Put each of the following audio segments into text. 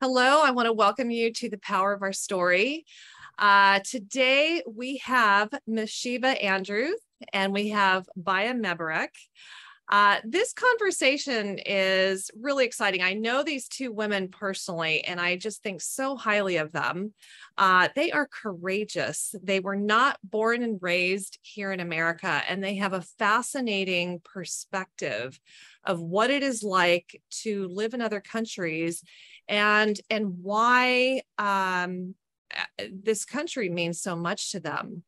Hello, I want to welcome you to the Power of Our Story. Today we have Ms. Sheba Andrews and we have Baya Mebarek. This conversation is really exciting. I know these two women personally, and I just think so highly of them. They are courageous. They were not born and raised here in America, and they have a fascinating perspective of what it is like to live in other countries and why this country means so much to them.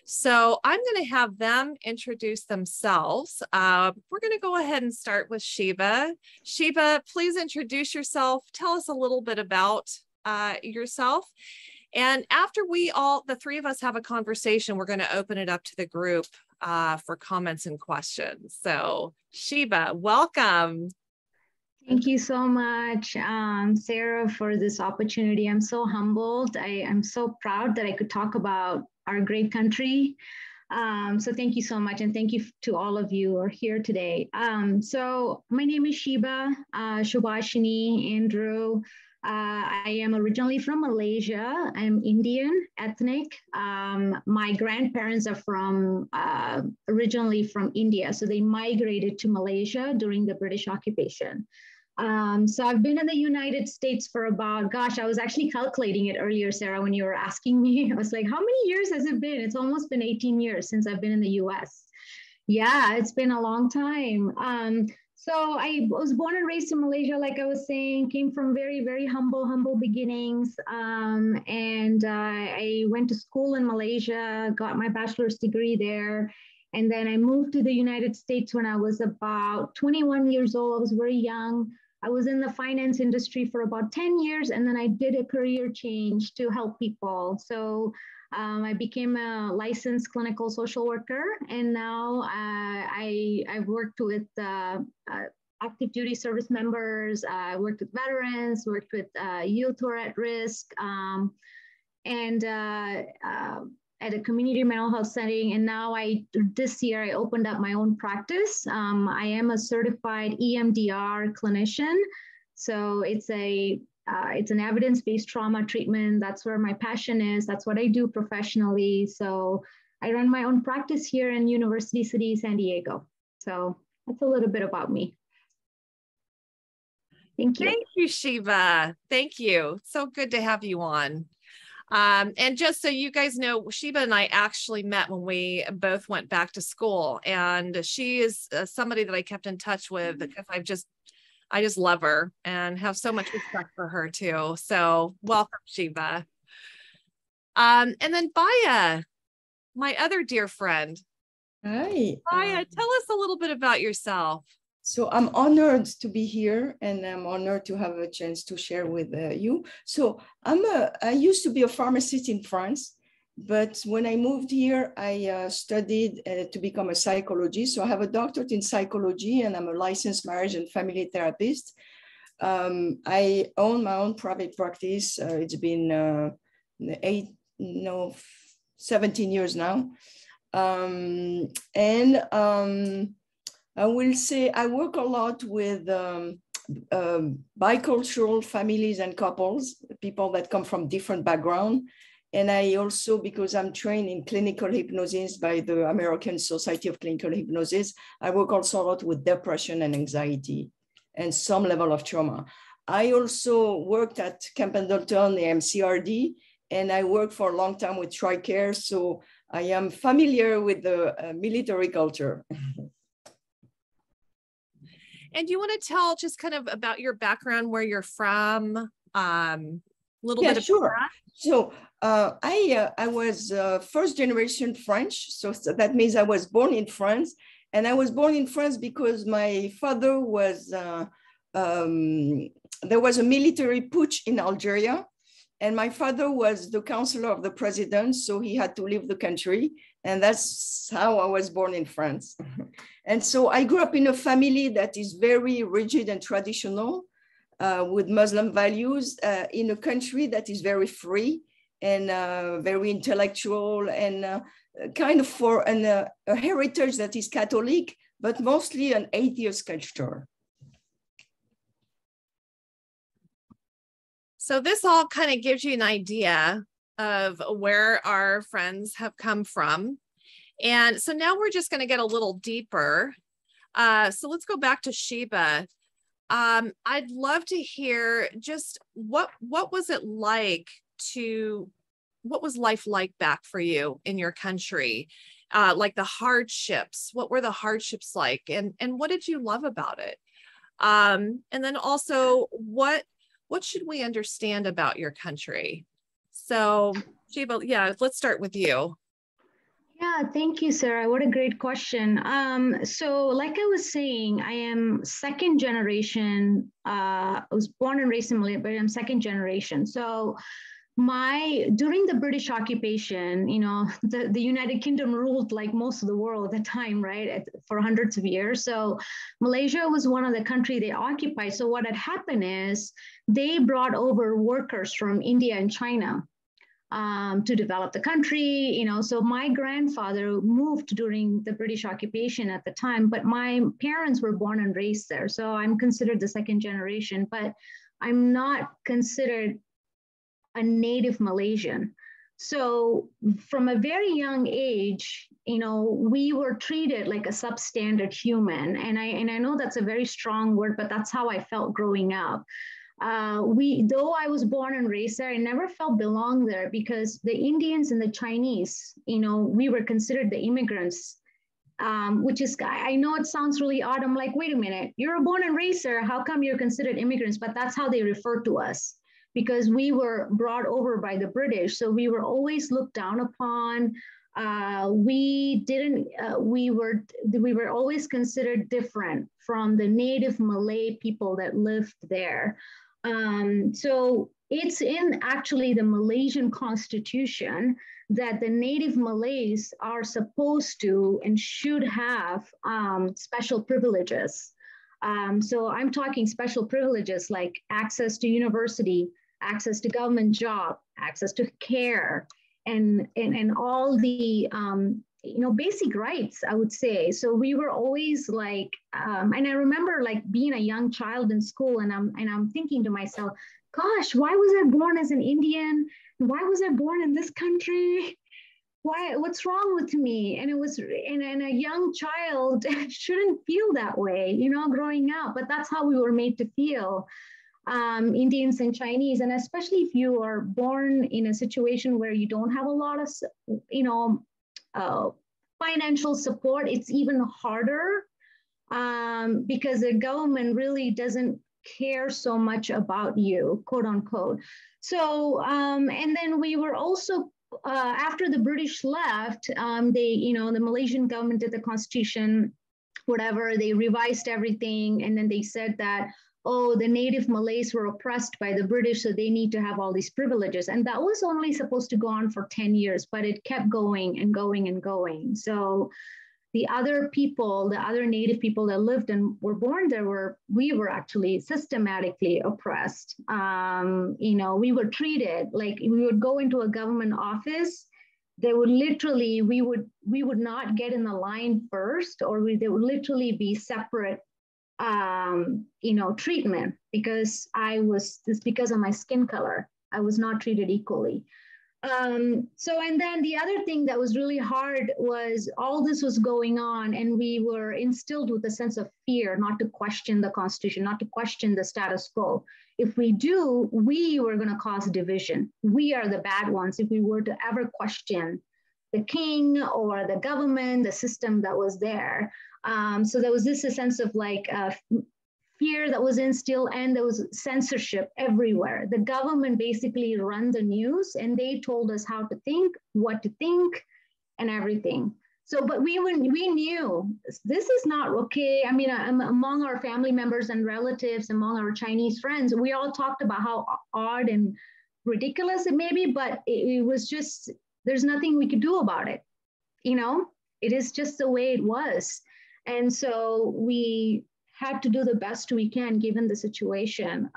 So I'm going to have them introduce themselves. We're going to go ahead and start with Sheba. Sheba, please introduce yourself. Tell us a little bit about yourself. And after the three of us have a conversation, we're going to open it up to the group for comments and questions. So Sheba, welcome. Thank you so much, Sarah, for this opportunity. I'm so humbled. I am so proud that I could talk about our great country. So thank you so much. And thank you to all of you who are here today. So my name is Sheba, Shubhashini Andrew. I am originally from Malaysia. I'm Indian ethnic. My grandparents are originally from India. So they migrated to Malaysia during the British occupation. So I've been in the United States for about, I was actually calculating it earlier, Sarah, when you were asking me. I was like, how many years has it been? It's almost been 18 years since I've been in the US. Yeah, it's been a long time. So I was born and raised in Malaysia, like I was saying, came from very, very humble beginnings. I went to school in Malaysia, got my bachelor's degree there. And then I moved to the United States when I was about 21 years old. I was very young. I was in the finance industry for about 10 years, and then I did a career change to help people. So I became a licensed clinical social worker, and now I've worked with active duty service members, worked with veterans, worked with youth who are at risk, at a community mental health setting. And now this year I opened up my own practice. I am a certified EMDR clinician. So it's an evidence-based trauma treatment. That's where my passion is. That's what I do professionally. So I run my own practice here in University City, San Diego. So that's a little bit about me. Thank you. Thank you, Sheba. Thank you. So good to have you on. And just so you guys know, Sheba and I actually met when we both went back to school, and she is somebody that I kept in touch with because I just love her and have so much respect for her too. So welcome, Sheba. And then Baya, my other dear friend. Hi. Baya, tell us a little bit about yourself. So I'm honored to be here, and I'm honored to have a chance to share with you. So I used to be a pharmacist in France, but when I moved here, I studied to become a psychologist. So I have a doctorate in psychology, and I'm a licensed marriage and family therapist. I own my own private practice. It's been 17 years now. I will say I work a lot with bicultural families and couples, people that come from different backgrounds. And I also, because I'm trained in clinical hypnosis by the American Society of Clinical Hypnosis, I work also a lot with depression and anxiety and some level of trauma. I also worked at Camp Pendleton, the MCRD, and I worked for a long time with TRICARE. So I am familiar with the military culture. And you want to tell just kind of about your background, where you're from, little bit of sure. That? So I was first generation French. So that means I was born in France. And I was born in France because my father was, there was a military putsch in Algeria. And my father was the counselor of the president, so he had to leave the country. And that's how I was born in France. And so I grew up in a family that is very rigid and traditional with Muslim values in a country that is very free and very intellectual and kind of for a heritage that is Catholic, but mostly an atheist culture. So this all kind of gives you an idea of where our friends have come from. And so now we're just going to get a little deeper. So let's go back to Sheba. I'd love to hear just what was it like what was life like back for you in your country? Like the hardships, what were the hardships like? And what did you love about it? And then also what should we understand about your country? So Sheba, yeah, let's start with you. Yeah, thank you, Sarah. What a great question. So like I was saying, I am second generation. I was born and raised in Malaysia, but I'm second generation. So during the British occupation, the United Kingdom ruled like most of the world at the time, right, for hundreds of years. So Malaysia was one of the countries they occupied. So what had happened is they brought over workers from India and China to develop the country, So my grandfather moved during the British occupation at the time, but my parents were born and raised there. So I'm considered the second generation, but I'm not considered a native Malaysian. So from a very young age, we were treated like a substandard human. And I know that's a very strong word, but that's how I felt growing up. Though I was born and raised there, I never felt belong there because the Indians and the Chinese, we were considered the immigrants, which is, I know it sounds really odd. I'm like, wait a minute, you're born and raised there. How come you're considered immigrants? But that's how they refer to us because we were brought over by the British. So we were always looked down upon. We were always considered different from the native Malay people that lived there. So it's in actually the Malaysian constitution that the native Malays are supposed to and should have special privileges. So I'm talking special privileges like access to university, access to government job, access to care, and all the basic rights, I would say. So we were always like, and I remember like being a young child in school, and I'm thinking to myself, gosh, why was I born as an Indian? Why was I born in this country? What's wrong with me? And it was, and a young child shouldn't feel that way, growing up, but that's how we were made to feel. Indians and Chinese, and especially if you are born in a situation where you don't have a lot of, financial support, it's even harder because the government really doesn't care so much about you, quote unquote. So, and then we were also, after the British left, the Malaysian government did the constitution, whatever, they revised everything, and then they said that, oh, the native Malays were oppressed by the British, so they need to have all these privileges. And that was only supposed to go on for 10 years, but it kept going and going and going. So the other people, the other native people that lived and were born there, we were actually systematically oppressed. We were treated like we would go into a government office, they would literally, we would not get in the line first, or there would literally be separate treatment because it's because of my skin color. I was not treated equally. So, and then the other thing that was really hard was all this was going on and we were instilled with a sense of fear, not to question the Constitution, not to question the status quo. If we do, we were going to cause division. We are the bad ones if we were to ever question the king or the government, the system that was there. So there was this a sense of like fear that was instilled, and there was censorship everywhere. The government basically ran the news and they told us how to think, what to think, and everything. So, but we knew this is not okay. I mean, among our family members and relatives, among our Chinese friends, we all talked about how odd and ridiculous it may be, but it was just, there's nothing we could do about it. It is just the way it was. And so we had to do the best we can given the situation.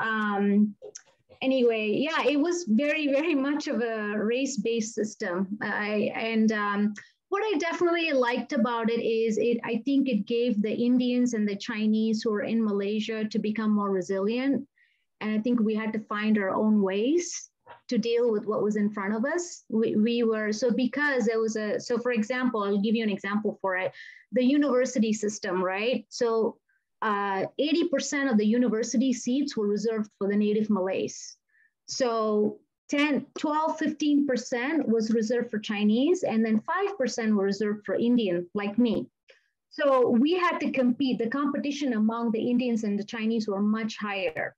Anyway, yeah, it was very, very much of a race-based system. What I definitely liked about it is I think it gave the Indians and the Chinese who are in Malaysia to become more resilient. And I think we had to find our own ways to deal with what was in front of us. We were, so because there was so for example, I'll give you an example for it, the university system, right? So 80% of the university seats were reserved for the native Malays. So 10, 12, 15% was reserved for Chinese, and then 5% were reserved for Indian, like me. So we had to compete. The competition among the Indians and the Chinese were much higher.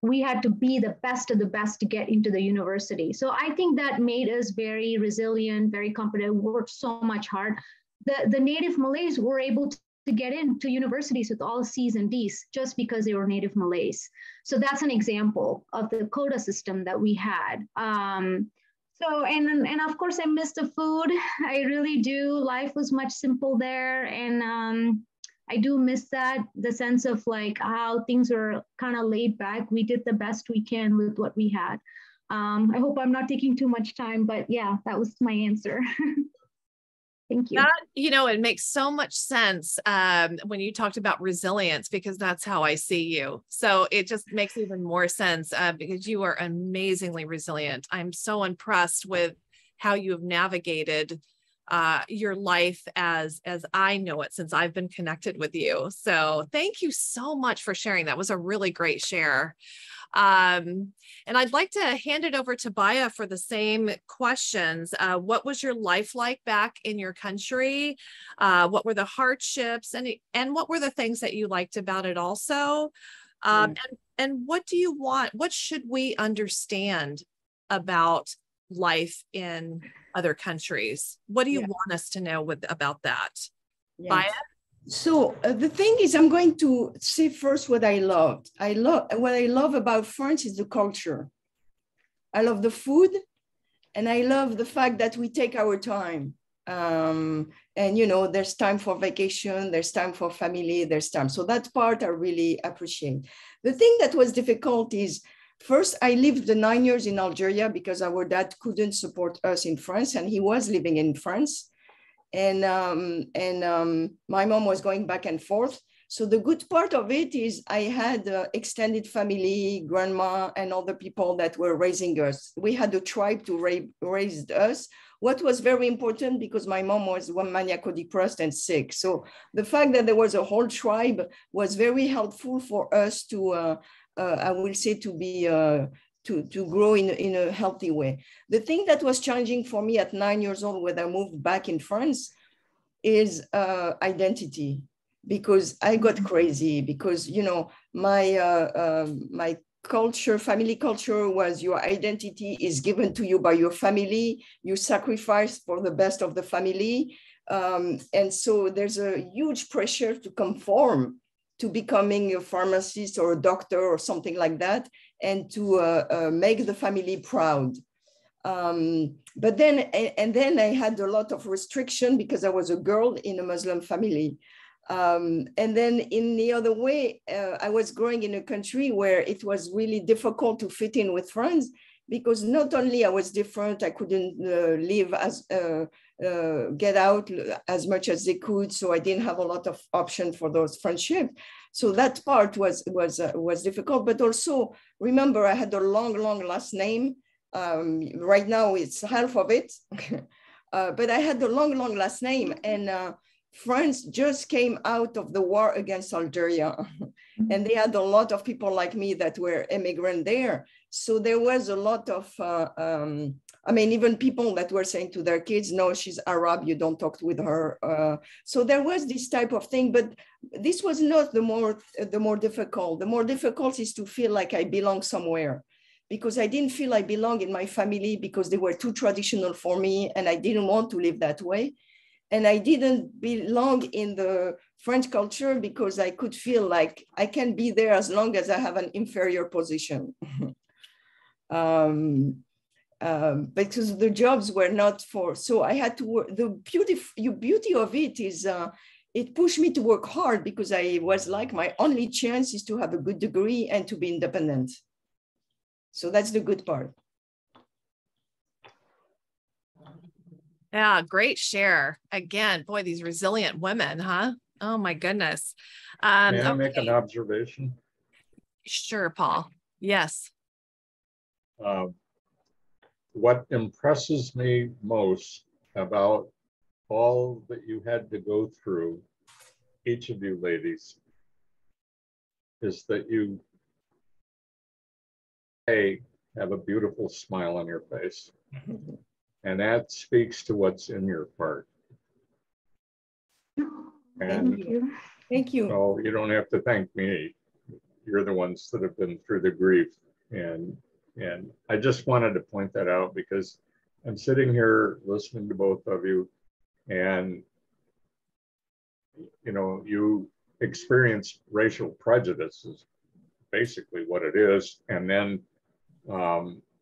We had to be the best of the best to get into the university. So I think that made us very resilient, very competent, worked so much hard. The native Malays were able to get into universities with all C's and D's just because they were native Malays. So that's an example of the quota system that we had. So, and of course I miss the food. I really do. Life was much simple there. And I do miss that, the sense of like how things are kind of laid back. We did the best we can with what we had. I hope I'm not taking too much time, but yeah, that was my answer. Thank you. That, you know, it makes so much sense when you talked about resilience, because that's how I see you. So it just makes even more sense because you are amazingly resilient. I'm so impressed with how you have navigated your life as I know it since I've been connected with you. So thank you so much for sharing. That was a really great share. And I'd like to hand it over to Baya for the same questions. What was your life like back in your country? What were the hardships, and what were the things that you liked about it also? And what do you want? What should we understand about life in other countries? What do you want us to know about that? Baya? So the thing is, I'm going to say first what I loved. What I love about France is the culture. I love the food, and I love the fact that we take our time. And you know, there's time for vacation, there's time for family, there's time. So that part I really appreciate. The thing that was difficult is, first, I lived 9 years in Algeria because our dad couldn't support us in France, and he was living in France. And my mom was going back and forth. So the good part of it is I had extended family, grandma, and other people that were raising us. We had a tribe to raise us. What was very important, because my mom was maniacal depressed and sick. So the fact that there was a whole tribe was very helpful for us to, I will say, to be, to grow in a healthy way. The thing that was challenging for me at 9 years old when I moved back in France is identity, because I got crazy, because, you know, my culture, family culture was your identity is given to you by your family, you sacrifice for the best of the family. And so there's a huge pressure to conform to becoming a pharmacist or a doctor or something like that, and to make the family proud. But then I had a lot of restriction because I was a girl in a Muslim family. And then in the other way, I was growing in a country where it was really difficult to fit in with friends, because not only I was different, I couldn't live as, get out as much as they could. So I didn't have a lot of option for those friendships. So that part was difficult, but also remember I had a long last name. Right now it's half of it, but I had a long last name, and France just came out of the war against Algeria, and they had a lot of people like me that were immigrant there. So there was a lot of, I mean, even people that were saying to their kids, no, she's Arab, you don't talk with her. So there was this type of thing, but this was not the more difficult. The more difficult is to feel like I belong somewhere, because I didn't feel I belong in my family because they were too traditional for me, and I didn't want to live that way. And I didn't belong in the French culture because I could feel like I can be there as long as I have an inferior position. Because the jobs were not for, so I had to work. The beauty of it is it pushed me to work hard, because I was like, my only chance is to have a good degree and to be independent. So that's the good part. Yeah, great share. Again, boy, these resilient women, huh? Oh my goodness. May I make an observation? Sure, Paul. Yes. What impresses me most about all that you had to go through, each of you ladies, is that you have a beautiful smile on your face. And that speaks to what's in your heart. And thank you. Thank you. So you don't have to thank me. You're the ones that have been through the grief. And I just wanted to point that out because I'm sitting here listening to both of you, and you know, you experience racial prejudice is basically what it is, and then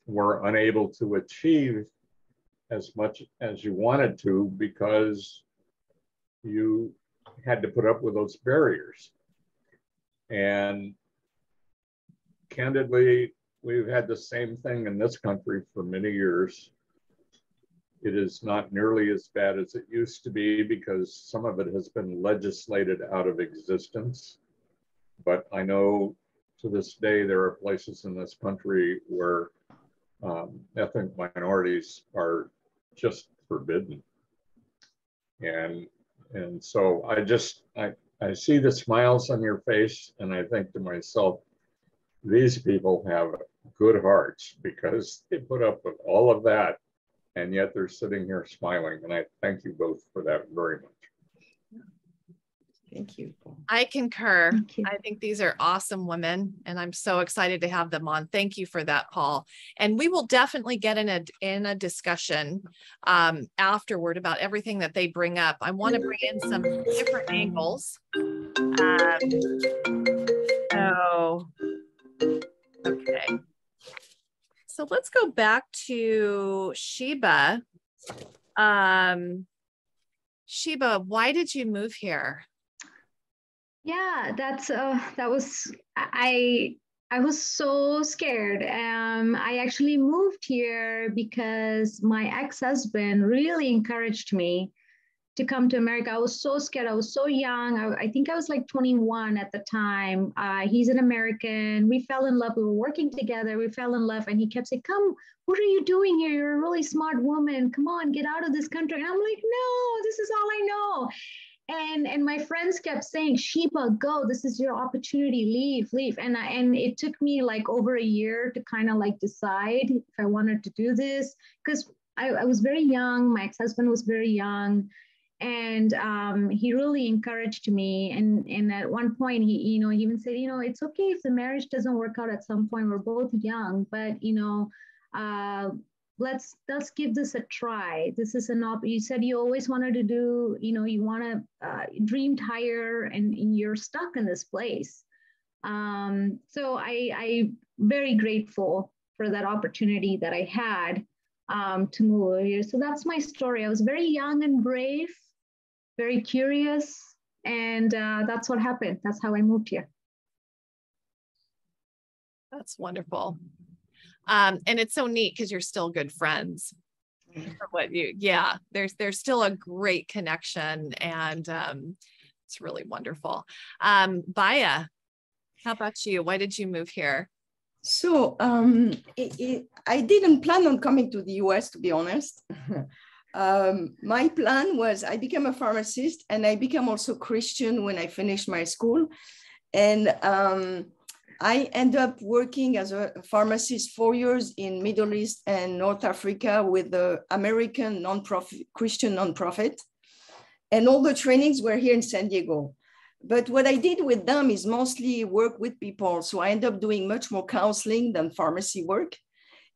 were unable to achieve as much as you wanted to because you had to put up with those barriers. And candidly, we've had the same thing in this country for many years. It is not nearly as bad as it used to be because some of it has been legislated out of existence. But I know to this day, there are places in this country where ethnic minorities are just forbidden. And so I see the smiles on your face and I think to myself, these people have good hearts because they put up with all of that and yet they're sitting here smiling. And I thank you both for that very much. Thank you. I concur. Thank you. I think these are awesome women and I'm so excited to have them on. Thank you for that, Paul. And we will definitely get in a discussion afterward about everything that they bring up. I want to bring in some different angles. Okay. So let's go back to Sheba. Sheba, why did you move here? Yeah, I was so scared. I actually moved here because my ex-husband really encouraged me to come to America. I was so scared. I was so young. I think I was like 21 at the time. He's an American. We fell in love. We were working together. We fell in love. And he kept saying, come, what are you doing here? You're a really smart woman. Come on, get out of this country. And I'm like, no, this is all I know. And my friends kept saying, Sheba, go, this is your opportunity, leave. And it took me like over a year to kind of like decide if I wanted to do this, because I was very young. My ex-husband was very young. And he really encouraged me. And at one point, he even said, it's okay if the marriage doesn't work out at some point. We're both young, but, let's give this a try. This is you said you always wanted to do, you want to dreamed higher and you're stuck in this place. So I very grateful for that opportunity that I had to move here. So that's my story. I was very young and brave, very curious, and that's what happened. That's how I moved here. That's wonderful. And it's so neat because you're still good friends. There's still a great connection, and it's really wonderful. Baya, how about you? Why did you move here? So I didn't plan on coming to the US, to be honest. My plan was I became a pharmacist and I became also Christian when I finished my school. And I ended up working as a pharmacist 4 years in Middle East and North Africa with the American Christian nonprofit. And all the trainings were here in San Diego. But what I did with them is mostly work with people. So I ended up doing much more counseling than pharmacy work.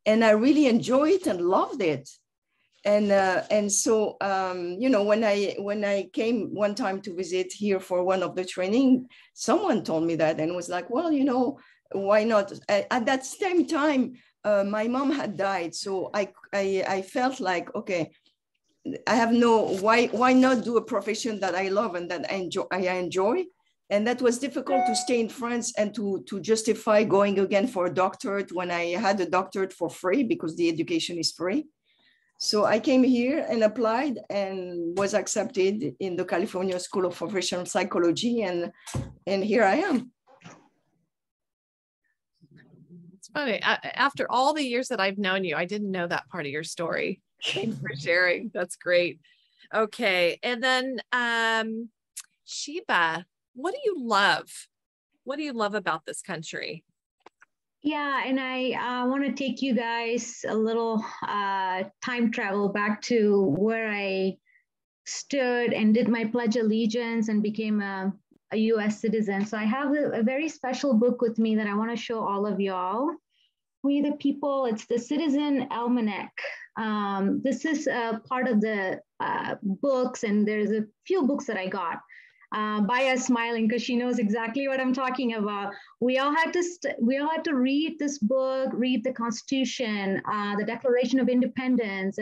And I really enjoyed it and loved it. And so, when I came one time to visit here for one of the training, someone told me that and was like, well, why not? At that same time, my mom had died. So I felt like, okay, I have why not do a profession that I love and that I enjoy? And that was difficult to stay in France and to justify going again for a doctorate when I had a doctorate for free because the education is free. So I came here and applied and was accepted in the California School of Professional Psychology, and here I am. It's funny. After all the years that I've known you, I didn't know that part of your story. Thanks for sharing. That's great. Okay. And then Sheba, what do you love? What do you love about this country? Yeah, and I want to take you guys a little time travel back to where I stood and did my Pledge of Allegiance and became a U.S. citizen. So I have a very special book with me that I want to show all of y'all. We the people, it's the Citizen Almanac. This is part of the books, and there's a few books that I got. Baya smiling because she knows exactly what I'm talking about. We all had to read this book, read the Constitution, the Declaration of Independence.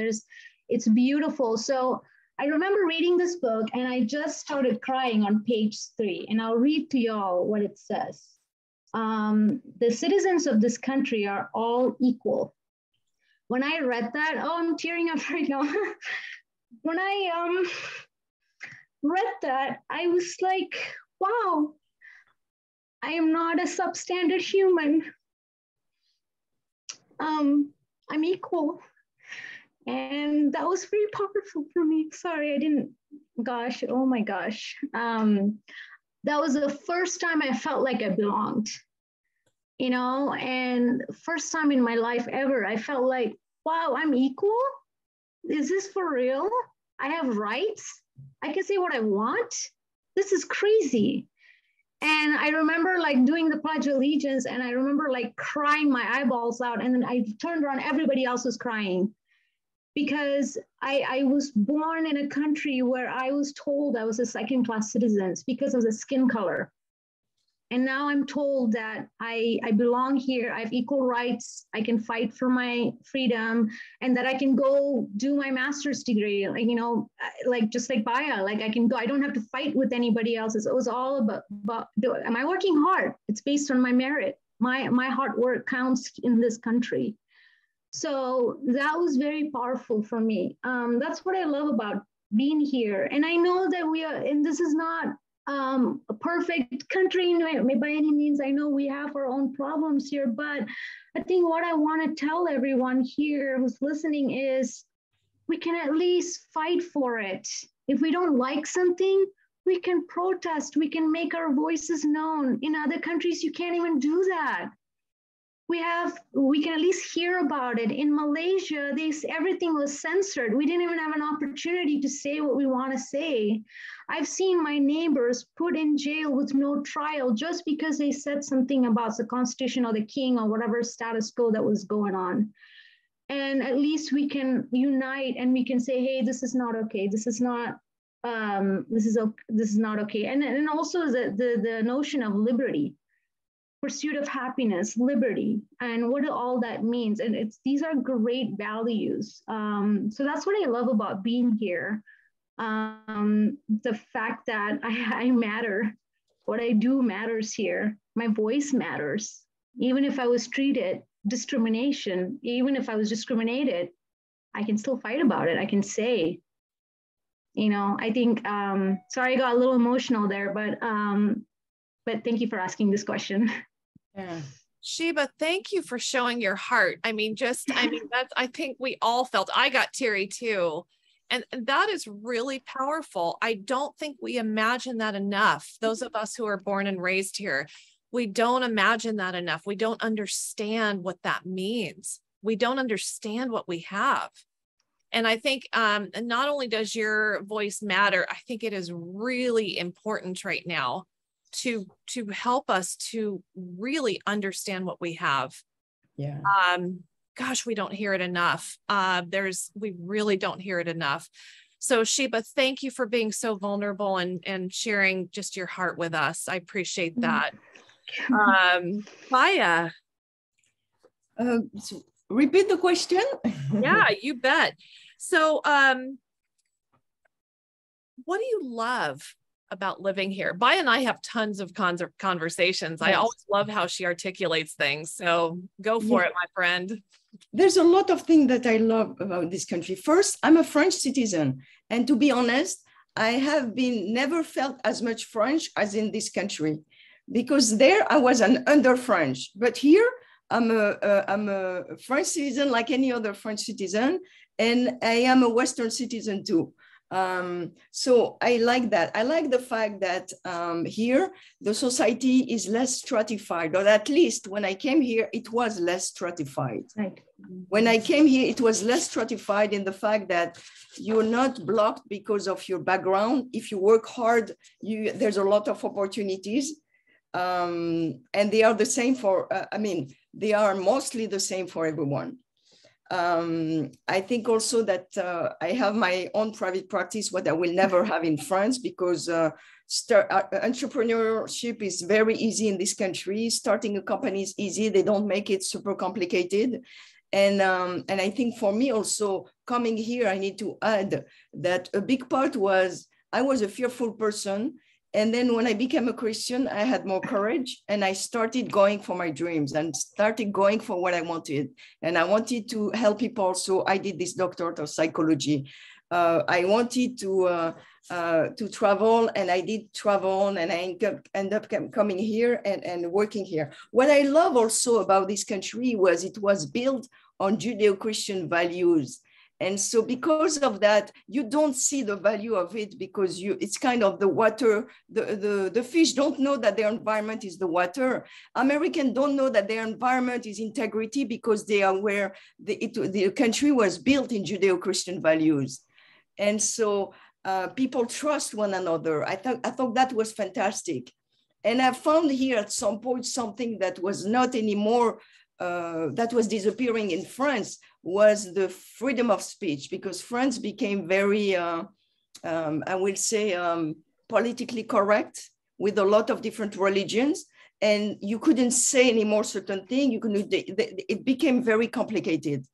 It's beautiful. So I remember reading this book and I just started crying on page 3, and I'll read to y'all what it says. The citizens of this country are all equal. When I read that, I'm tearing up right now. When I read that, I was like, wow, I am not a substandard human. I'm equal. And that was very powerful for me. Sorry, I didn't, gosh, oh my gosh. That was the first time I felt like I belonged, you know, and first time in my life ever, I felt like, wow, I'm equal? Is this for real? I have rights? I can say what I want? This is crazy. And I remember like doing the Pledge of Allegiance, and I remember like crying my eyeballs out, and then I turned around, everybody else was crying. Because I was born in a country where I was told I was a second-class citizen because of the skin color. And now I'm told that I belong here, I have equal rights, I can fight for my freedom, and that I can go do my master's degree, like, you know, like just like Baya, like I can go, I don't have to fight with anybody else. It was all about am I working hard? It's based on my merit. My hard work counts in this country. So that was very powerful for me. That's what I love about being here. And I know that we are, and this is not a perfect country by any means. I know we have our own problems here, but I think what I want to tell everyone here who's listening is we can at least fight for it. If we don't like something, we can protest, we can make our voices known. In other countries, you can't even do that. We can at least hear about it. In Malaysia, everything was censored. We didn't even have an opportunity to say what we want to say. I've seen my neighbors put in jail with no trial just because they said something about the Constitution or the king or whatever status quo that was going on. And at least we can unite and we can say, hey, this is not okay. This is not okay. And also the notion of liberty. Pursuit of happiness, liberty, and what all that means. And these are great values. So that's what I love about being here. The fact that I matter, what I do matters here. My voice matters. Even if I was treated discrimination, even if I was discriminated, I can still fight about it. I can say, you know, I think, sorry, I got a little emotional there, but thank you for asking this question. Yeah. Sheba, thank you for showing your heart. I mean, I think we all felt, I got teary too. And that is really powerful. I don't think we imagine that enough. Those of us who are born and raised here, we don't imagine that enough. We don't understand what that means. We don't understand what we have. And I think not only does your voice matter, I think it is really important right now to help us to really understand what we have. Yeah. Gosh, we don't hear it enough. We really don't hear it enough. So Sheba, thank you for being so vulnerable and sharing just your heart with us. I appreciate that. Baya. So repeat the question. Yeah, you bet. So what do you love about living here? Baya and I have tons of conversations. Yes. I always love how she articulates things. So go for it, my friend. There's a lot of things that I love about this country. First, I'm a French citizen. And to be honest, I have never felt as much French as in this country, because there I was under French. But here I'm a French citizen like any other French citizen, and I am a Western citizen too. So I like that. I like the fact that here the society is less stratified, or at least when I came here, it was less stratified. Right. When I came here, it was less stratified in the fact that you're not blocked because of your background. If you work hard, there's a lot of opportunities. And they are the same for, they are mostly the same for everyone. I think also that I have my own private practice, what I will never have in France, because entrepreneurship is very easy in this country. Starting a company is easy. They don't make it super complicated. And I think for me also, coming here, I need to add that a big part was, I was a fearful person. And then when I became a Christian, I had more courage, and I started going for my dreams and started going for what I wanted. And I wanted to help people. So I did this doctorate of psychology. I wanted to travel, and I did travel, and I ended up coming here and working here. What I love also about this country was it was built on Judeo-Christian values. And so because of that, you don't see the value of it, because it's kind of the water, the fish don't know that their environment is the water. Americans don't know that their environment is integrity, because they are where the country was built in Judeo-Christian values. And so people trust one another. I thought that was fantastic. And I found here at some point something that was not anymore, that was disappearing in France, was the freedom of speech, because France became very, I will say, politically correct with a lot of different religions, and you couldn't say anymore certain things. It became very complicated.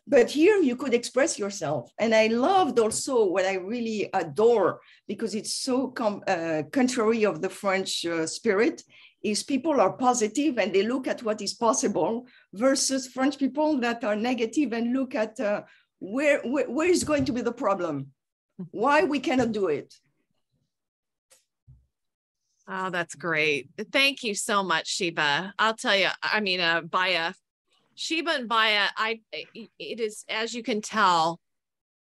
But here you could express yourself. And I loved also what I really adore, because it's so contrary of the French spirit, is people are positive and they look at what is possible, versus French people that are negative and look at where is going to be the problem, why we cannot do it. Oh, that's great. Thank you so much, Sheba. I'll tell you, Baya. Sheba and Baya, it is, as you can tell,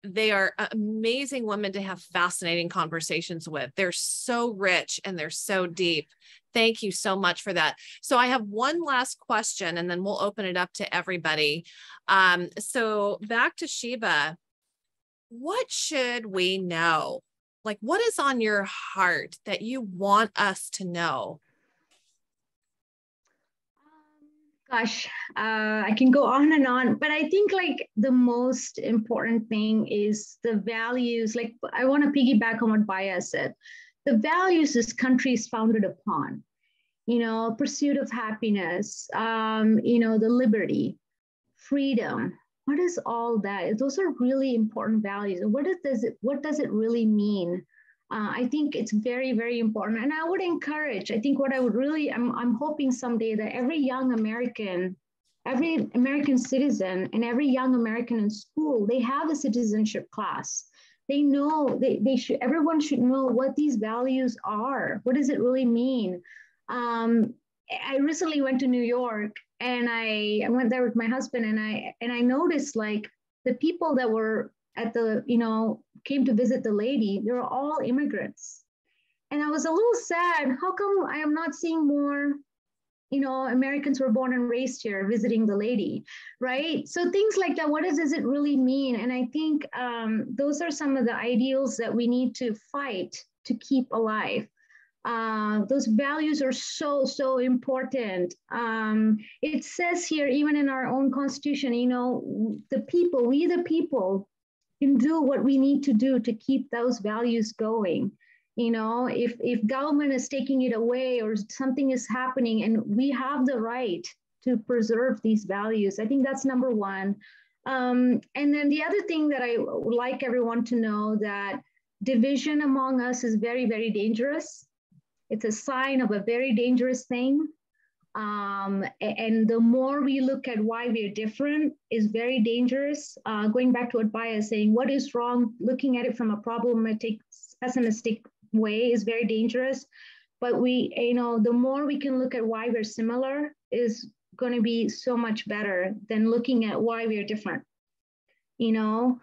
they are amazing women to have fascinating conversations with. They're so rich and they're so deep. Thank you so much for that. So I have one last question, and then we'll open it up to everybody. So back to Sheba, what should we know? Like, what is on your heart that you want us to know? Gosh, I can go on and on, but I think like the most important thing is the values. Like, I want to piggyback on what Baya said. The values this country is founded upon, pursuit of happiness, the liberty, freedom. What is all that? Those are really important values. And what does it really mean? I think it's very, very important. And I would encourage, I think what I would really, I'm hoping someday that every American citizen and every young American in school, they have a citizenship class. They know, everyone should know what these values are. What does it really mean? I recently went to New York, and I went there with my husband, and I noticed like the people that were at the, came to visit the lady, they were all immigrants. And I was a little sad. How come I am not seeing more, Americans who were born and raised here visiting the lady, right? So things like that, what does it really mean? And I think those are some of the ideals that we need to fight to keep alive. Those values are so, so important. It says here, even in our own constitution, we the people can do what we need to do to keep those values going. If government is taking it away or something is happening, and we have the right to preserve these values. I think that's number one. And then the other thing that I would like everyone to know, that division among us is very, very dangerous. It's a sign of a very dangerous thing. And the more we look at why we're different is very dangerous. Going back to what Baya is saying, what is wrong, looking at it from a problematic, pessimistic way is very dangerous. but the more we can look at why we're similar is going to be so much better than looking at why we're different, and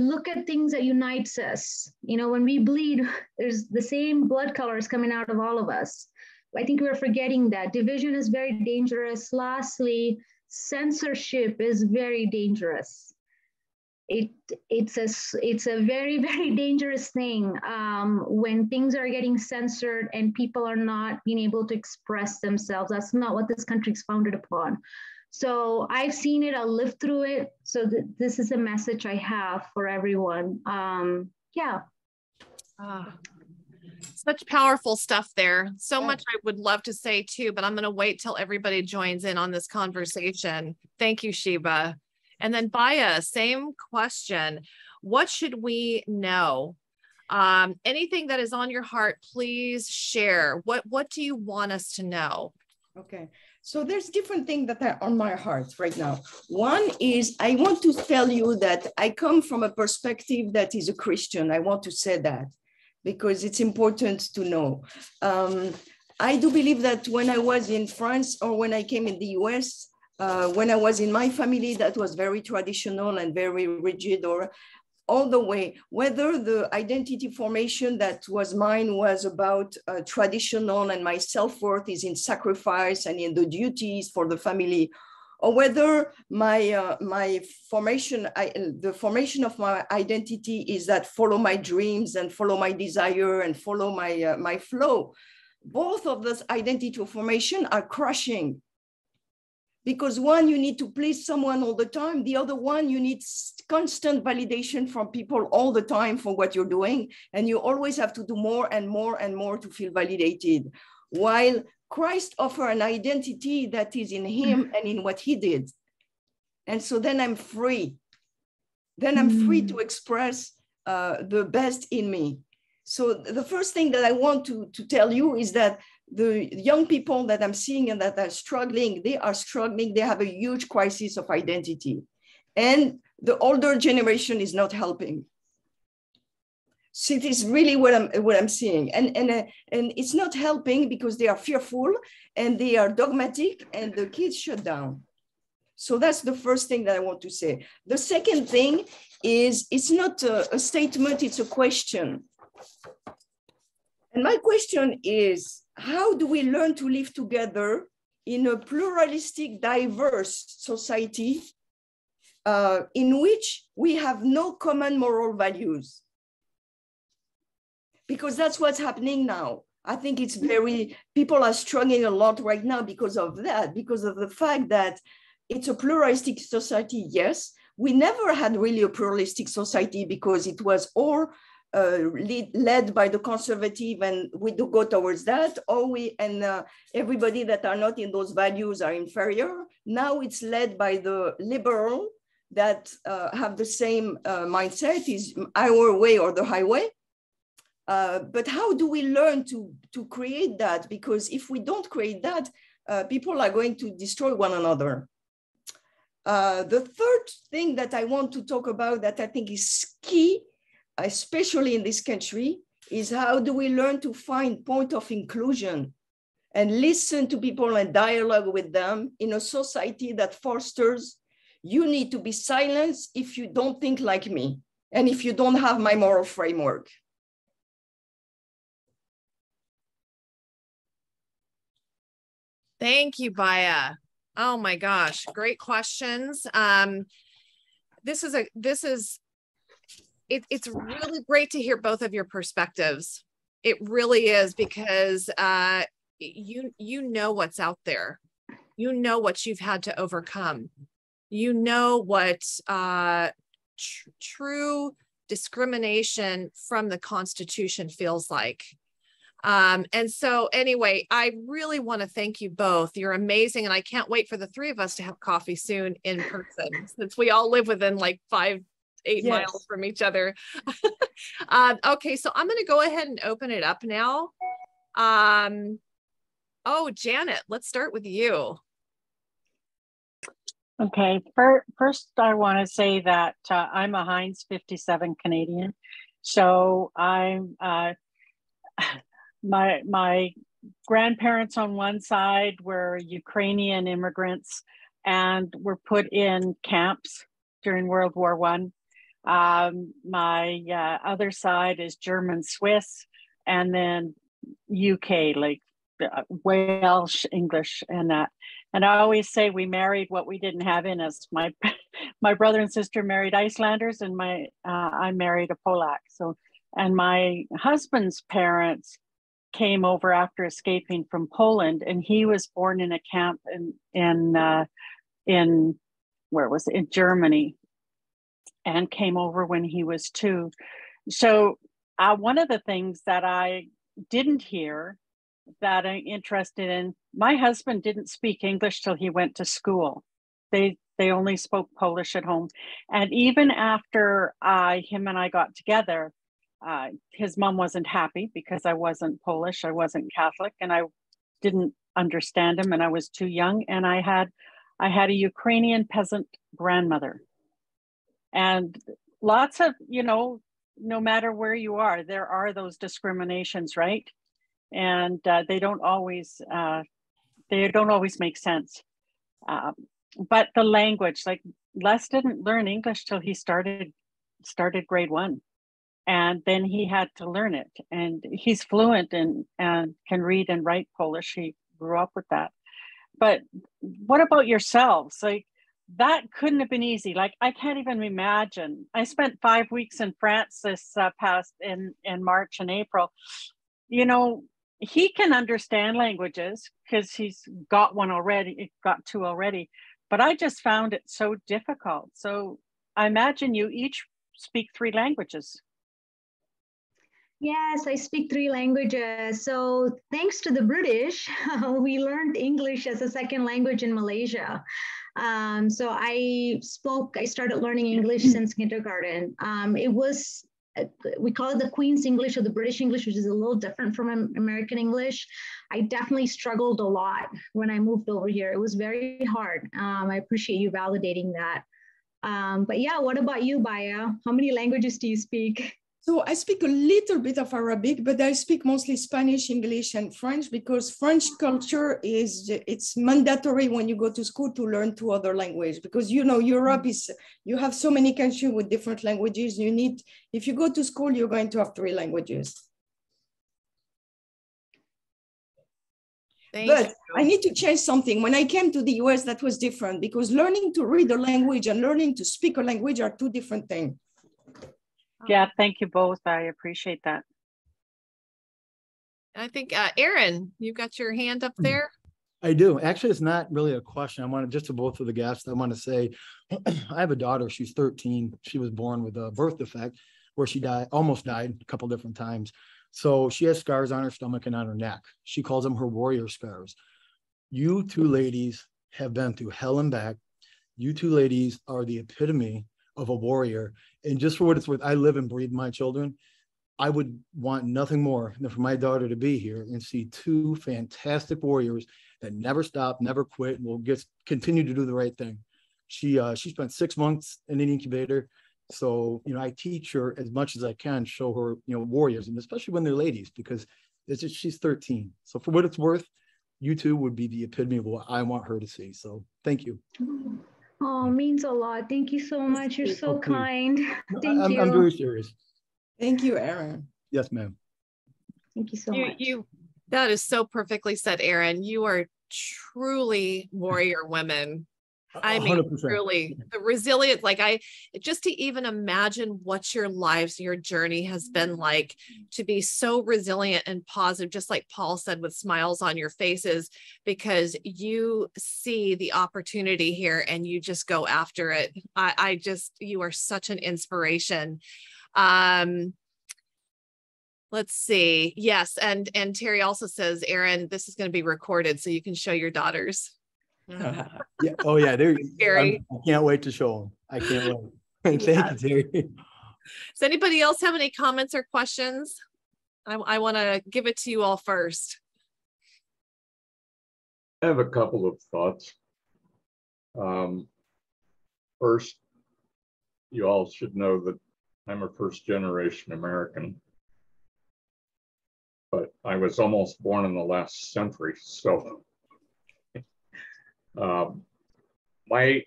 look at things that unites us. When we bleed, there's the same blood colors coming out of all of us. I think we're forgetting that. Division is very dangerous. Lastly, censorship is very dangerous. It's a very, very dangerous thing when things are getting censored and people are not being able to express themselves. That's not what this country is founded upon. So I've seen it, I'll live through it. So this is a message I have for everyone. Yeah. Such powerful stuff there. So much I would love to say too, but I'm going to wait till everybody joins in on this conversation. Thank you, Sheba. And then Baya, same question. What should we know? Anything that is on your heart, please share. What do you want us to know? Okay, so there's different things that are on my heart right now. One is I want to tell you that I come from a perspective that is a Christian. I want to say that because it's important to know. I do believe that when I was in France or when I came in the US, when I was in my family that was very traditional and very rigid, or all the way, whether the identity formation that was mine was about traditional and my self-worth is in sacrifice and in the duties for the family, or whether my formation, the formation of my identity is that follow my dreams and follow my desire and follow my flow. Both of those identity formation are crushing. Because one, you need to please someone all the time. The other one, you need constant validation from people all the time for what you're doing. And you always have to do more and more and more to feel validated. While Christ offers an identity that is in him and in what he did. And so then I'm free. Then I'm free to express the best in me. So the first thing that I want to tell you is that the young people that I'm seeing and that are struggling, they have a huge crisis of identity. And the older generation is not helping. So it is really what I'm seeing. And it's not helping because they are fearful and they are dogmatic and the kids shut down. So that's the first thing that I want to say. The second thing is it's not a statement, it's a question. And my question is, how do we learn to live together in a pluralistic, diverse society in which we have no common moral values? Because that's what's happening now. I think it's people are struggling a lot right now because of that, because of the fact that it's a pluralistic society, yes. We never had really a pluralistic society because it was all led by the conservative, and we do go towards that, everybody that are not in those values are inferior. Now it's led by the liberal that have the same mindset, is our way or the highway. But how do we learn to create that? Because if we don't create that, people are going to destroy one another. The third thing that I want to talk about that I think is key, especially in this country, is how do we learn to find point of inclusion and listen to people and dialogue with them in a society that fosters, you need to be silenced if you don't think like me and if you don't have my moral framework. Thank you, Baya. Oh my gosh, great questions. It's really great to hear both of your perspectives. It really is, because you know what's out there. You know what you've had to overcome. You know what true discrimination from the Constitution feels like. And so anyway, I really want to thank you both. You're amazing. And I can't wait for the three of us to have coffee soon in person, since we all live within like 5-8 miles from each other. Okay, so I'm going to go ahead and open it up now. Oh, Janet, let's start with you. Okay, first I want to say that I'm a Heinz 57 Canadian. So my grandparents on one side were Ukrainian immigrants and were put in camps during World War I. My other side is German Swiss, and then UK, like Welsh, English, and that. And I always say we married what we didn't have in us. My my brother and sister married Icelanders, and I married a Polak. So, and my husband's parents came over after escaping from Poland, and he was born in a camp in where was it? In Germany, and came over when he was 2. So one of the things that I didn't hear that I'm interested in, my husband didn't speak English till he went to school. They only spoke Polish at home. And even after him and I got together, his mom wasn't happy because I wasn't Polish, I wasn't Catholic, and I didn't understand him, and I was too young. And I had a Ukrainian peasant grandmother. And lots of, no matter where you are, there are those discriminations, right? And they don't always make sense. But the language, like Les didn't learn English till he started grade 1. And then he had to learn it. And he's fluent and can read and write Polish. He grew up with that. But what about yourselves? Like, that couldn't have been easy. Like, I can't even imagine. I spent 5 weeks in France this past in March and April. He can understand languages because he's got 2 already. But I just found it so difficult. So I imagine you each speak 3 languages. Yes, I speak 3 languages. So thanks to the British, we learned English as a second language in Malaysia. So I started learning English since kindergarten. We call it the Queen's English or the British English, which is a little different from American English. I definitely struggled a lot when I moved over here. It was very hard. I appreciate you validating that. But yeah, what about you, Baya? How many languages do you speak? So I speak a little bit of Arabic, but I speak mostly Spanish, English, and French because French culture it's mandatory when you go to school to learn 2 other languages because, Europe you have so many countries with different languages. If you go to school, you're going to have 3 languages. But I need to change something. When I came to the US, that was different because learning to read a language and learning to speak a language are 2 different things. Yeah, thank you both. I appreciate that. I think, Aaron, you've got your hand up there. I do. Actually, it's not really a question. I want to, just to both of the guests, I want to say, I have a daughter. She's 13. She was born with a birth defect where she almost died a couple different times. So she has scars on her stomach and on her neck. She calls them her warrior scars. You 2 ladies have been through hell and back. You 2 ladies are the epitome of a warrior. And just for what it's worth, I live and breathe my children. I would want nothing more than for my daughter to be here and see 2 fantastic warriors that never stop, never quit, and will continue to do the right thing. She spent 6 months in an incubator. So, I teach her as much as I can, show her, warriors, and especially when they're ladies, because she's 13. So for what it's worth, you 2 would be the epitome of what I want her to see. So thank you. Oh, means a lot. Thank you so much. You're so kind. Thank you. I'm very serious. Thank you, Aaron. Yes, ma'am. Thank you so much. That is so perfectly said, Aaron. You are truly warrior women. I mean, 100%. truly the resilience, just to even imagine what your lives, your journey has been like, to be so resilient and positive, just like Paul said, with smiles on your faces, because you see the opportunity here and you just go after it. You are such an inspiration. Let's see. Yes. And Terry also says, Aaron, this is going to be recorded so you can show your daughters. Yeah. Oh yeah. I can't wait to show them. I can't wait. Thank you, Terry. Does anybody else have any comments or questions? I want to give it to you all first. I have a couple of thoughts. First, you all should know that I'm a first-generation American. but I was almost born in the last century. So my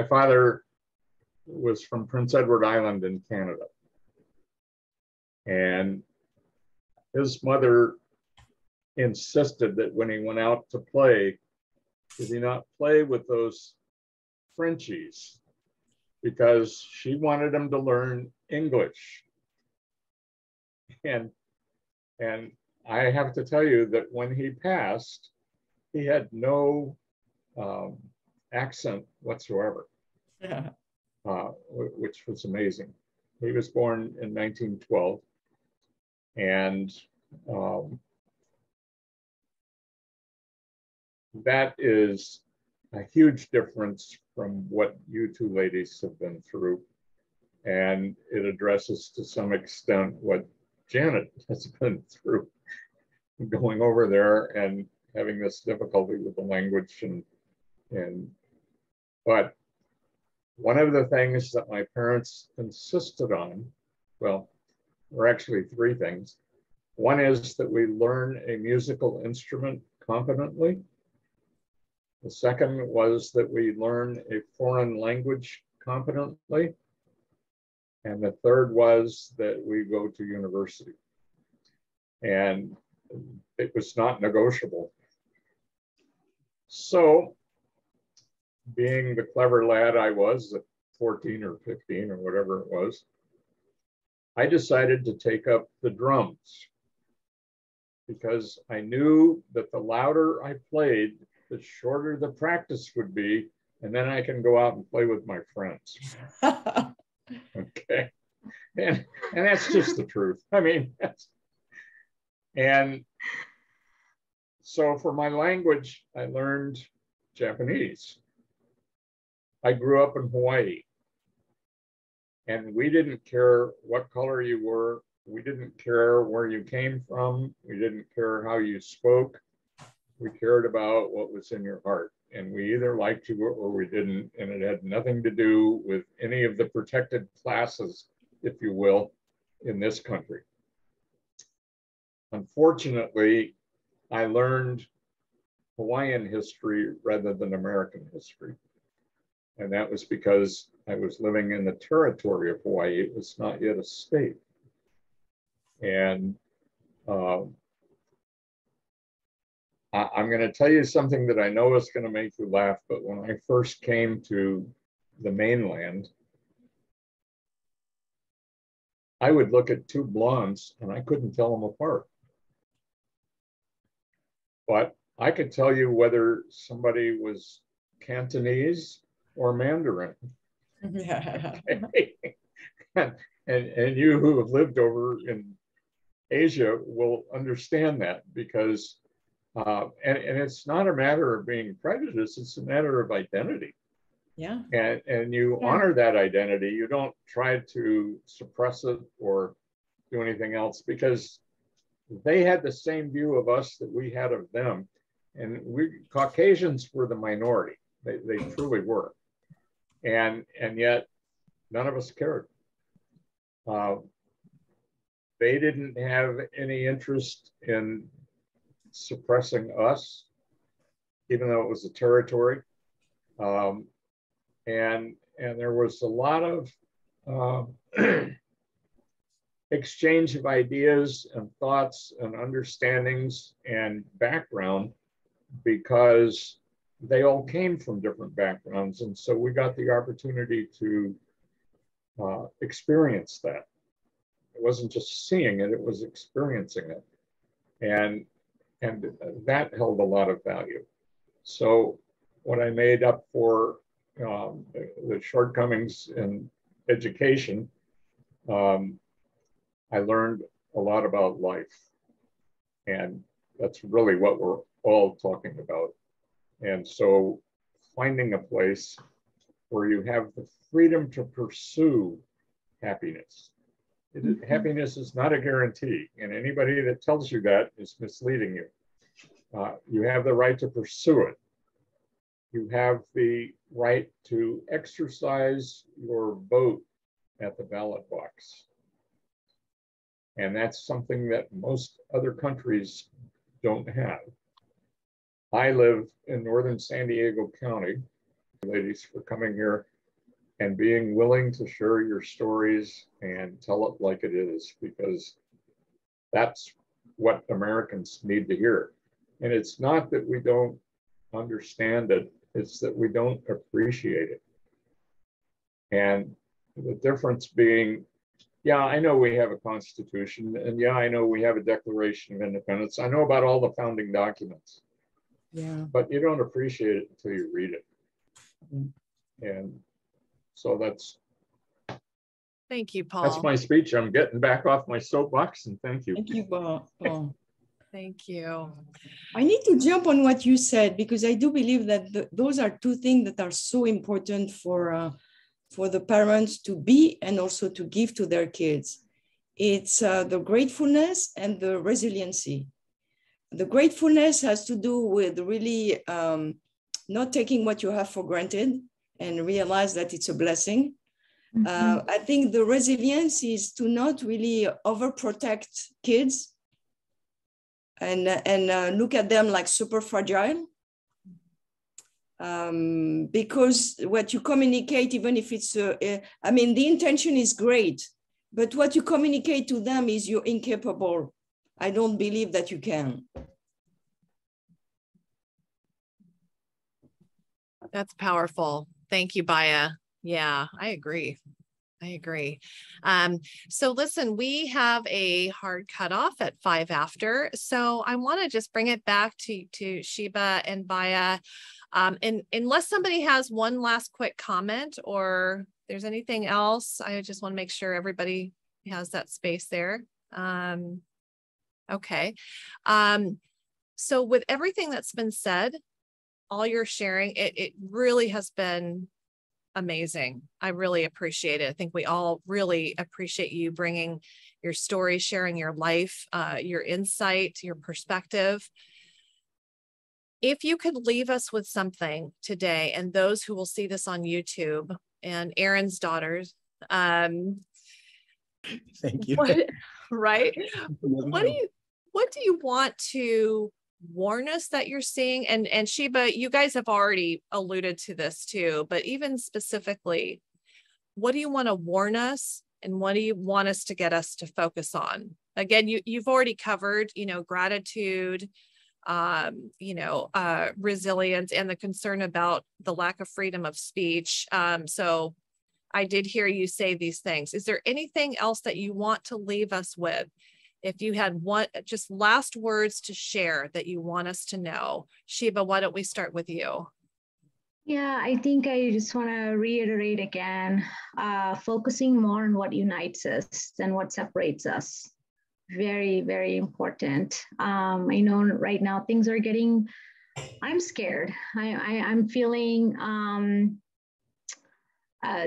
father was from Prince Edward Island in Canada. And his mother insisted that when he went out to play, did he not play with those Frenchies, because she wanted him to learn English. And I have to tell you that when he passed, he had no accent whatsoever, which was amazing. He was born in 1912, and that is a huge difference from what you two ladies have been through. And it addresses to some extent what Janet has been through, going over there and having this difficulty with the language. But one of the things that my parents insisted on, well, were actually three things. One is that we learn a musical instrument competently. The second was that we learn a foreign language competently. And the third was that we go to university. And it was not negotiable. So, being the clever lad I was at 14 or 15 or whatever it was, I decided to take up the drums, because I knew that the louder I played, the shorter the practice would be, and then I can go out and play with my friends. Okay. And that's just the truth. I mean, and so for my language, I learned Japanese. I grew up in Hawaii, and we didn't care what color you were. We didn't care where you came from. We didn't care how you spoke. We cared about what was in your heart. And we either liked you or we didn't. And it had nothing to do with any of the protected classes, if you will, in this country. Unfortunately, I learned Hawaiian history rather than American history. And that was because I was living in the territory of Hawaii. It was not yet a state. And I'm going to tell you something that I know is going to make you laugh, but when I first came to the mainland, I would look at two blondes and I couldn't tell them apart. But I could tell you whether somebody was Cantonese or Mandarin. Okay. And you who have lived over in Asia will understand that, because and it's not a matter of being prejudiced, it's a matter of identity. Yeah. And you honor that identity. You don't try to suppress it or do anything else, because they had the same view of us that we had of them. And we Caucasians were the minority. They truly were. And yet none of us cared. They didn't have any interest in suppressing us, even though it was a territory. And there was a lot of exchange of ideas and thoughts and understandings and background, because they all came from different backgrounds. And so we got the opportunity to experience that. It wasn't just seeing it, it was experiencing it. And that held a lot of value. So what I made up for the shortcomings in education, I learned a lot about life. And that's really what we're all talking about. And so finding a place where you have the freedom to pursue happiness. Happiness is not a guarantee, and anybody that tells you that is misleading you. You have the right to pursue it. You have the right to exercise your vote at the ballot box. And that's something that most other countries don't have. I live in northern San Diego County. Ladies, for coming here and being willing to share your stories and tell it like it is, because that's what Americans need to hear. And it's not that we don't understand it, it's that we don't appreciate it. And the difference being, yeah, I know we have a constitution, and yeah, I know we have a Declaration of Independence. I know about all the founding documents. Yeah. But you don't appreciate it until you read it. And so Thank you, Paul. That's my speech. I'm getting back off my soapbox, and thank you. Thank you, Paul. Thank you. I need to jump on what you said, because I do believe that those are two things that are so important for the parents to be and also to give to their kids. It's the gratefulness and the resiliency. The gratefulness has to do with really not taking what you have for granted and realize that it's a blessing. Mm-hmm. I think the resilience is to not really overprotect kids and look at them like super fragile. Because what you communicate, even if it's, I mean, the intention is great, but what you communicate to them is you're incapable. I don't believe that you can. That's powerful. Thank you, Baya. Yeah, I agree. I agree. So listen, we have a hard cutoff at 5 after. So I want to just bring it back to Sheba and Baya. And unless somebody has one last quick comment or there's anything else, I just want to make sure everybody has that space there. Okay. So with everything that's been said, all your sharing, it really has been amazing. I really appreciate it. I think we all really appreciate you bringing your story, sharing your life, your insight, your perspective. If you could leave us with something today, and those who will see this on YouTube and Aaron's daughters, thank you. Right? What do you want to warn us that you're seeing? And Sheba, you guys have already alluded to this too, but even specifically, what do you want to warn us and what do you want us to get us to focus on? Again, you've already covered, gratitude, resilience, and the concern about the lack of freedom of speech. So I did hear you say these things. Is there anything else that you want to leave us with? If you had just last words to share that you want us to know. Sheba, why don't we start with you? Yeah, I think I just want to reiterate again, focusing more on what unites us than what separates us. Very, very important. I know right now things are getting, I'm scared. I'm feeling,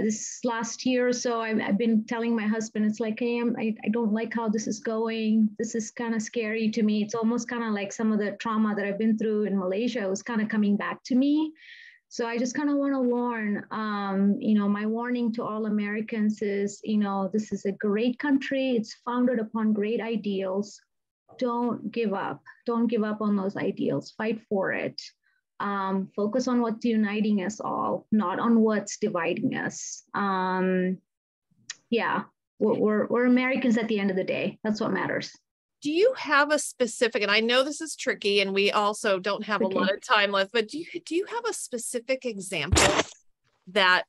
this last year or so, I've been telling my husband, it's like, hey, I don't like how this is going. This is kind of scary to me. It's almost kind of like some of the trauma that I've been through in Malaysia was kind of coming back to me. So I just kind of want to warn, my warning to all Americans is, this is a great country. It's founded upon great ideals. Don't give up. Don't give up on those ideals. Fight for it. Focus on what's uniting us all, not on what's dividing us. We're Americans at the end of the day. That's what matters. Do you have a specific, and I know this is tricky and we also don't have a lot of time left, but do you have a specific example that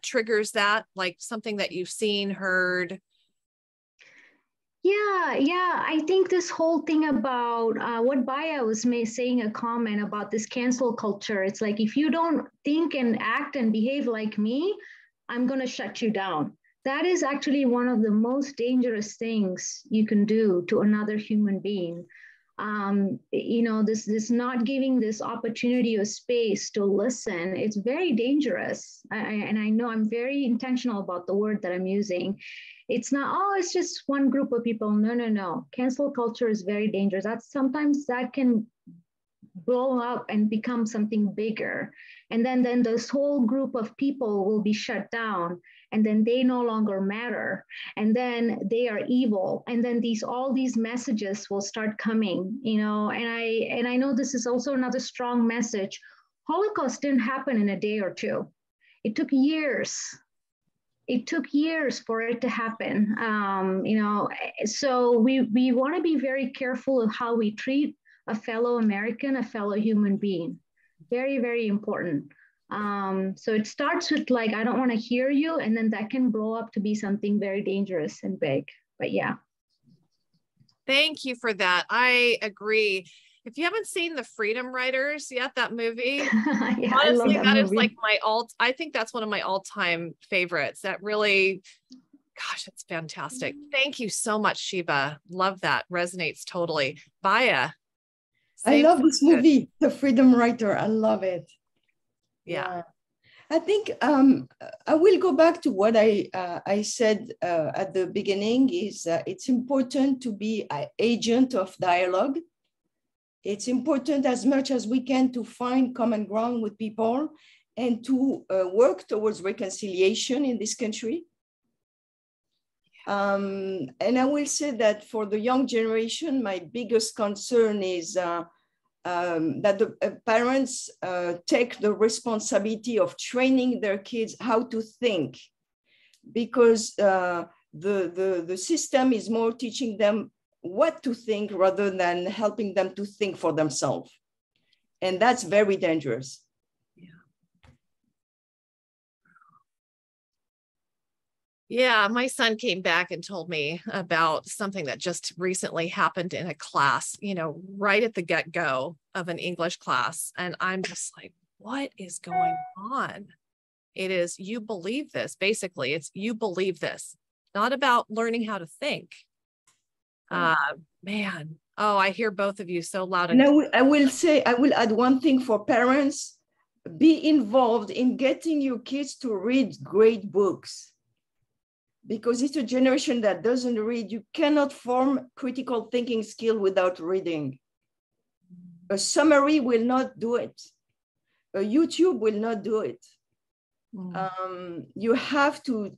triggers that, like something that you've seen, heard? Yeah. I think this whole thing about what Baya was saying, a comment about this cancel culture. It's like, if you don't think and act and behave like me, I'm going to shut you down. That is actually one of the most dangerous things you can do to another human being. This not giving this opportunity or space to listen, it's very dangerous. And I know I'm very intentional about the word that I'm using. It's not, it's just one group of people. No. Cancel culture is very dangerous. Sometimes that can blow up and become something bigger. And then this whole group of people will be shut down, and then they no longer matter, and then they are evil, and then all these messages will start coming, you know. And I know this is also another strong message. Holocaust didn't happen in a day or two. It took years. It took years for it to happen, you know. So we want to be very careful of how we treat a fellow American, a fellow human being. Very, very important. So it starts with like, I don't want to hear you, and then that can blow up to be something very dangerous and big. But yeah. Thank you for that. I agree. If you haven't seen The Freedom Writers yet, that movie, Yeah, honestly, that movie. is like I think that's one of my all-time favorites. That really, gosh, it's fantastic. Thank you so much, Sheba. Love that. Resonates totally. Baya. I love this movie, The Freedom Writer. I love it. Yeah. I think I will go back to what I said at the beginning is it's important to be an agent of dialogue. It's important as much as we can to find common ground with people and to work towards reconciliation in this country. And I will say that for the young generation, my biggest concern is that the parents take the responsibility of training their kids how to think, because the system is more teaching them what to think rather than helping them to think for themselves. And that's very dangerous. Yeah, my son came back and told me about something that just recently happened in a class, you know, right at the get-go of an English class. And I'm just like, what is going on? It is, you believe this. Basically, it's you believe this, not about learning how to think. Man, oh, I hear both of you so loud. And I will add one thing for parents: be involved in getting your kids to read great books, because it's a generation that doesn't read. You cannot form critical thinking skill without reading. A summary will not do it. A YouTube will not do it. You have to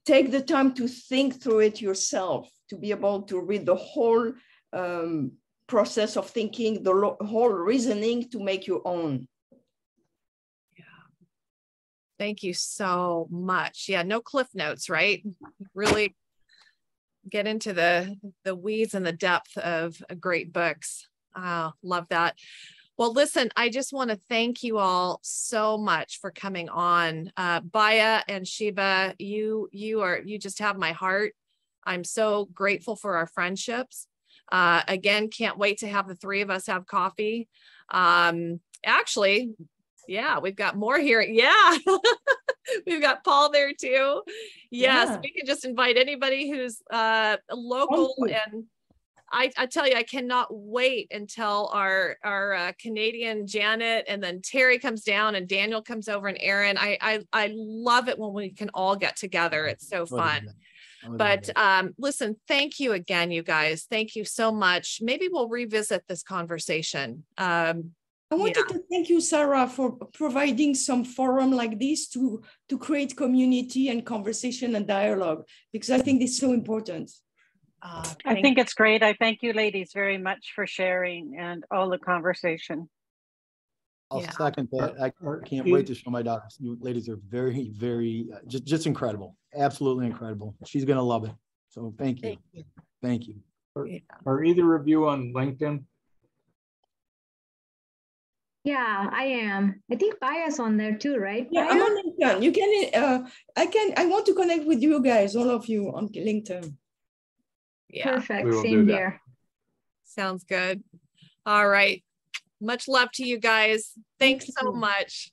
take the time to think through it yourself, to be able to read the whole process of thinking, the whole reasoning to make your own. Yeah. Thank you so much. Yeah, no cliff notes, right? Really get into the weeds and the depth of great books. Love that. Well, listen, I just want to thank you all so much for coming on. Baya and Sheba, you just have my heart. I'm so grateful for our friendships. Again, can't wait to have the three of us have coffee. Actually, yeah, we've got more here. Yeah, we've got Paul there too. Yes, yeah. We can just invite anybody who's local. And I tell you, I cannot wait until our Canadian Janet and then Terry comes down and Daniel comes over and Aaron. I love it when we can all get together. It's so fun. But listen, thank you again, you guys. Thank you so much. Maybe we'll revisit this conversation. I wanted to thank you, Sarah, for providing some forum like this to create community and conversation and dialogue, because I think it's so important. I think it's great. I thank you ladies very much for sharing and all the conversation. I'll second that. I can't wait to show my daughters. You ladies are very, very, just incredible. Absolutely incredible. She's going to love it. So thank you. Thank you. Are either of you on LinkedIn? Yeah, I am. I think Baya's on there too, right? Yeah, I'm on LinkedIn. You can, I want to connect with you guys, all of you on LinkedIn. Yeah. Perfect. Same here. Sounds good. All right. Much love to you guys. Thanks so much.